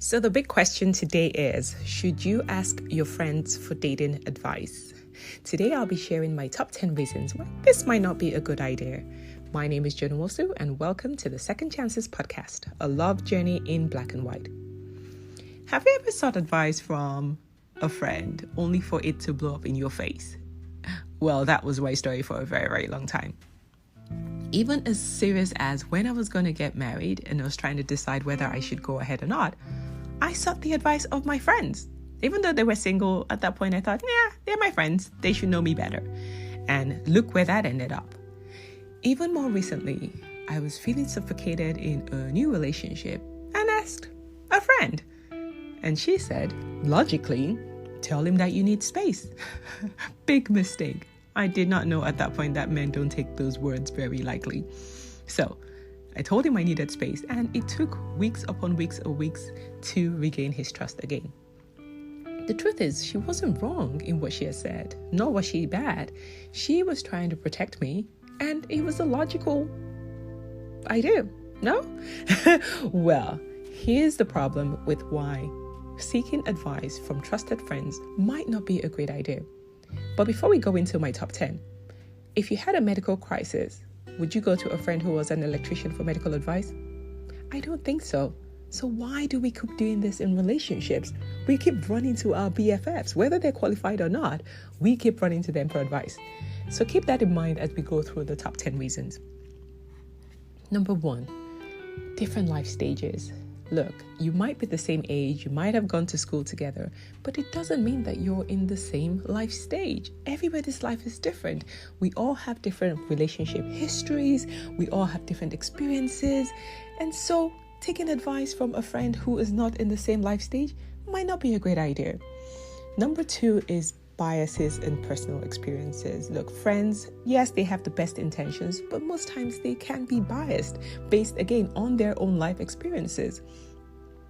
So the big question today is, should you ask your friends for dating advice? Today I'll be sharing my top 10 reasons why this might not be a good idea. My name is Joan Nwosu and welcome to the Second Chances podcast, a love journey in black and white. Have you ever sought advice from a friend only for it to blow up in your face? Well, that was my story for a very, very long time. Even as serious as when I was going to get married and I was trying to decide whether I should go ahead or not, I sought the advice of my friends. Even though they were single at that point, I thought, they're my friends. They should know me better. And look where that ended up. Even more recently, I was feeling suffocated in a new relationship and asked a friend. And she said, logically, tell him that you need space. Big mistake. I did not know at that point that men don't take those words very lightly. So I told him I needed space, and it took weeks upon weeks or weeks to regain his trust again. The truth is, she wasn't wrong in what she had said, nor was she bad. She was trying to protect me, and it was a logical idea, no? Well, here's the problem with why seeking advice from trusted friends might not be a great idea. But before we go into my top 10, if you had a medical crisis, would you go to a friend who was an electrician for medical advice? I don't think so. So why do we keep doing this in relationships? We keep running to our BFFs, whether they're qualified or not, we keep running to them for advice. So keep that in mind as we go through the top 10 reasons. Number 1, different life stages. Look, you might be the same age, you might have gone to school together, but it doesn't mean that you're in the same life stage. Everybody's life is different. We all have different relationship histories, we all have different experiences, and so taking advice from a friend who is not in the same life stage might not be a great idea. Number 2 is biases and personal experiences. Look, friends, yes, they have the best intentions, but most times they can be biased based, again, on their own life experiences,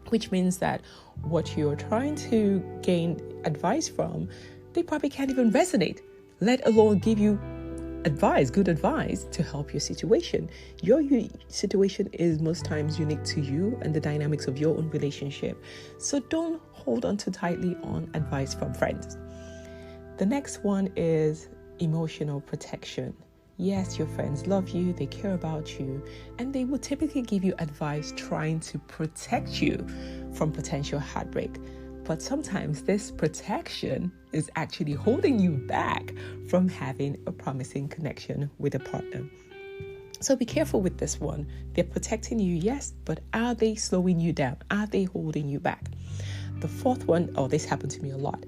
which means that what you're trying to gain advice from, they probably can't even resonate, let alone give you advice, good advice to help your situation. Your situation is most times unique to you and the dynamics of your own relationship. So don't hold on too tightly on advice from friends. The next one is emotional protection. Yes, your friends love you, they care about you, and they will typically give you advice trying to protect you from potential heartbreak. But sometimes this protection is actually holding you back from having a promising connection with a partner. So be careful with this one. They're protecting you, yes, but are they slowing you down? Are they holding you back? The fourth one, this happened to me a lot.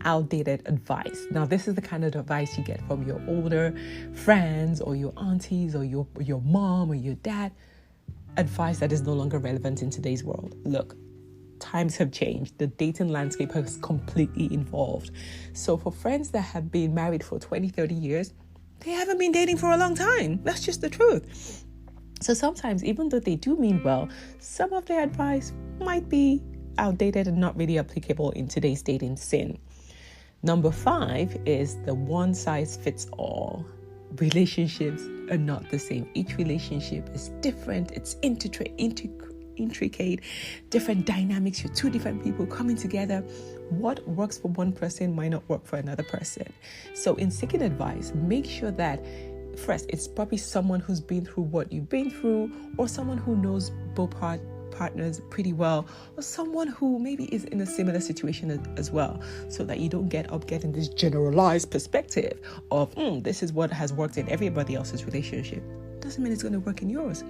Outdated advice. Now, this is the kind of advice you get from your older friends or your aunties or your mom or your dad. Advice that is no longer relevant in today's world. Look, times have changed. The dating landscape has completely evolved. So for friends that have been married for 20, 30 years, they haven't been dating for a long time. That's just the truth. So sometimes, even though they do mean well, some of their advice might be outdated and not really applicable in today's dating scene. Number 5 is the one size fits all. Relationships are not the same. Each relationship is different. It's intricate, different dynamics. You're two different people coming together. What works for one person might not work for another person. So in seeking advice, make sure that first, it's probably someone who's been through what you've been through, or someone who knows both partners pretty well, or someone who maybe is in a similar situation as well, so that you don't getting this generalized perspective of this is what has worked in everybody else's relationship. Doesn't mean it's going to work in yours.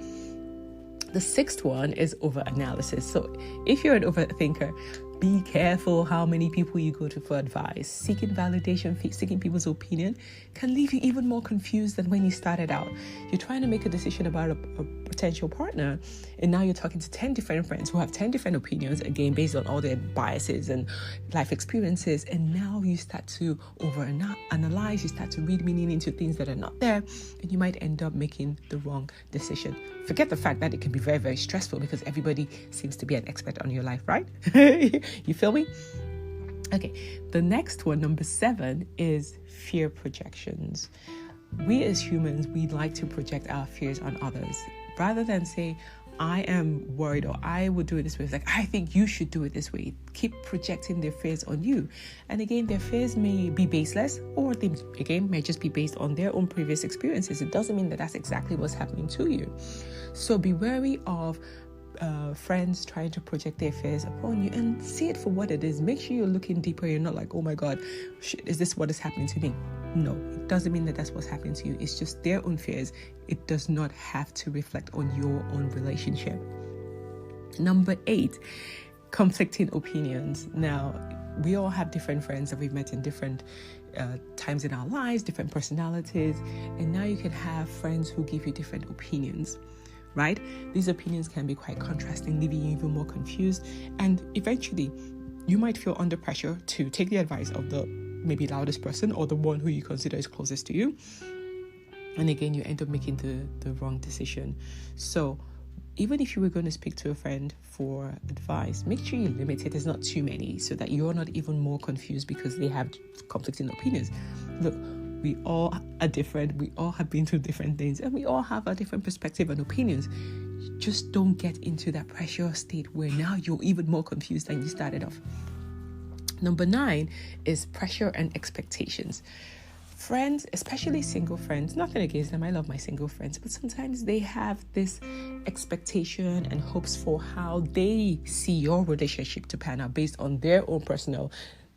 The 6th one is overanalysis. So if you're an overthinker, be careful how many people you go to for advice. Seeking validation, seeking people's opinion can leave you even more confused than when you started out. You're trying to make a decision about a potential partner, and now you're talking to 10 different friends who have 10 different opinions, again, based on all their biases and life experiences. And now you start to overanalyze, you start to read meaning into things that are not there, and you might end up making the wrong decision. Forget the fact that it can be very, very stressful because everybody seems to be an expert on your life, right? You feel me? Okay, the next one, number 7, is fear projections. We as humans, we like to project our fears on others. Rather than say, I am worried, or I would do it this way. It's like, I think you should do it this way. Keep projecting their fears on you. And again, their fears may be baseless, or they, again, may just be based on their own previous experiences. It doesn't mean that that's exactly what's happening to you. So be wary of friends trying to project their fears upon you, and see it for what it is. Make sure you're looking deeper. You're not like, oh my God, shit, is this what is happening to me? No, it doesn't mean that that's what's happening to you. It's just their own fears. It does not have to reflect on your own relationship. Number 8, conflicting opinions. Now, we all have different friends that we've met in different times in our lives, different personalities, and now you can have friends who give you different opinions, right? These opinions can be quite contrasting, leaving you even more confused, and eventually you might feel under pressure to take the advice of the maybe loudest person, or the one who you consider is closest to you. And again, you end up making the wrong decision. So even if you were going to speak to a friend for advice, make sure you limit it. There's not too many, so that you're not even more confused because they have conflicting opinions. Look, we all are different. We all have been through different things, and we all have a different perspective and opinions. Just don't get into that pressure state where now you're even more confused than you started off. Number 9 is pressure and expectations. Friends, especially single friends, nothing against them, I love my single friends, but sometimes they have this expectation and hopes for how they see your relationship to pan out based on their own personal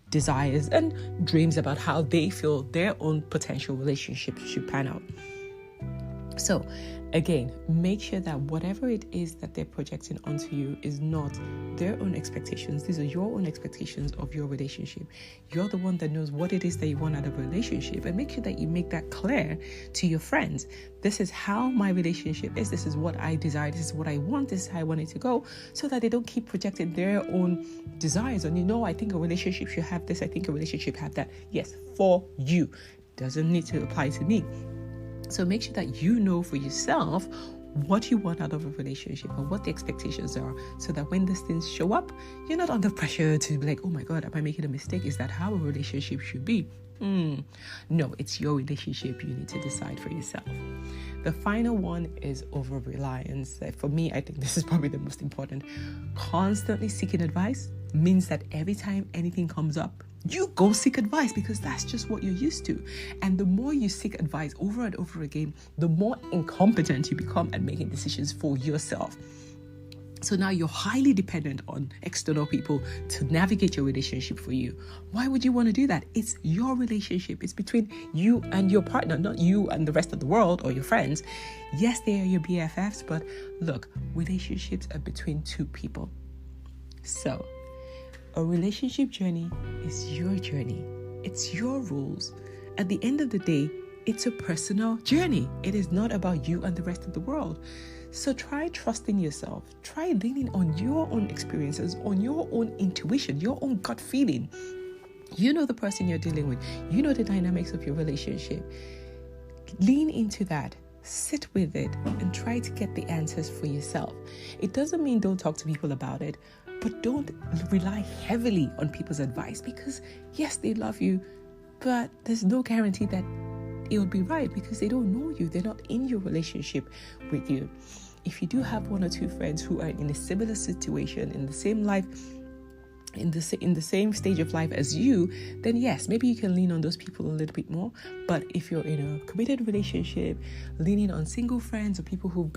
desires and dreams about how they feel their own potential relationship should pan out. So again, make sure that whatever it is that they're projecting onto you is not their own expectations. These are your own expectations of your relationship. You're the one that knows what it is that you want out of a relationship, and make sure that you make that clear to your friends. This is how my relationship is. This is what I desire. This is what I want. This is how I want it to go, so that they don't keep projecting their own desires on, I think a relationship should have this. I think a relationship should have that. Yes, for you. Doesn't need to apply to me. So make sure that you know for yourself what you want out of a relationship and what the expectations are, so that when these things show up, you're not under pressure to be like, oh my God, am I making a mistake? Is that how a relationship should be? No, it's your relationship. You need to decide for yourself. The final one is over-reliance. For me, I think this is probably the most important. Constantly seeking advice means that every time anything comes up, you go seek advice, because that's just what you're used to. And the more you seek advice over and over again, the more incompetent you become at making decisions for yourself. So now you're highly dependent on external people to navigate your relationship for you. Why would you want to do that? It's your relationship. It's between you and your partner, not you and the rest of the world or your friends. Yes, they are your BFFs, but look, relationships are between two people. So a relationship journey is your journey. It's your rules. At the end of the day, it's a personal journey. It is not about you and the rest of the world. So try trusting yourself. Try leaning on your own experiences, on your own intuition, your own gut feeling. You know the person you're dealing with. You know the dynamics of your relationship. Lean into that. Sit with it and try to get the answers for yourself. It doesn't mean don't talk to people about it, but don't rely heavily on people's advice, because yes, they love you, but there's no guarantee that it will be right, because they don't know you. They're not in your relationship with you. If you do have one or two friends who are in a similar situation, in the same life, in the same stage of life as you, then yes, maybe you can lean on those people a little bit more. But if you're in a committed relationship, leaning on single friends or people who've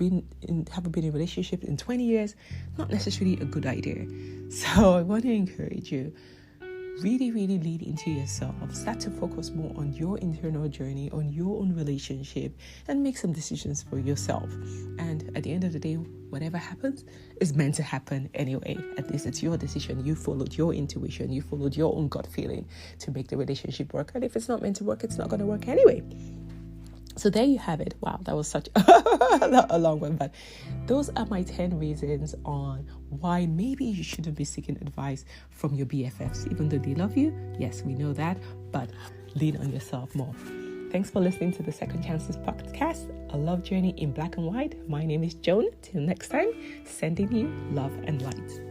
haven't been in a relationship in 20 years, not necessarily a good idea. So I want to encourage you, really, really lean into yourself. Start to focus more on your internal journey, on your own relationship, and make some decisions for yourself. And at the end of the day, whatever happens is meant to happen anyway. At least it's your decision. You followed your intuition. You followed your own gut feeling to make the relationship work. And if it's not meant to work, it's not going to work anyway. So there you have it. Wow, that was such a long one. But those are my 10 reasons on why maybe you shouldn't be seeking advice from your BFFs. Even though they love you, yes, we know that, but lean on yourself more. Thanks for listening to the Second Chances podcast, a love journey in black and white. My name is Joan. Till next time, sending you love and light.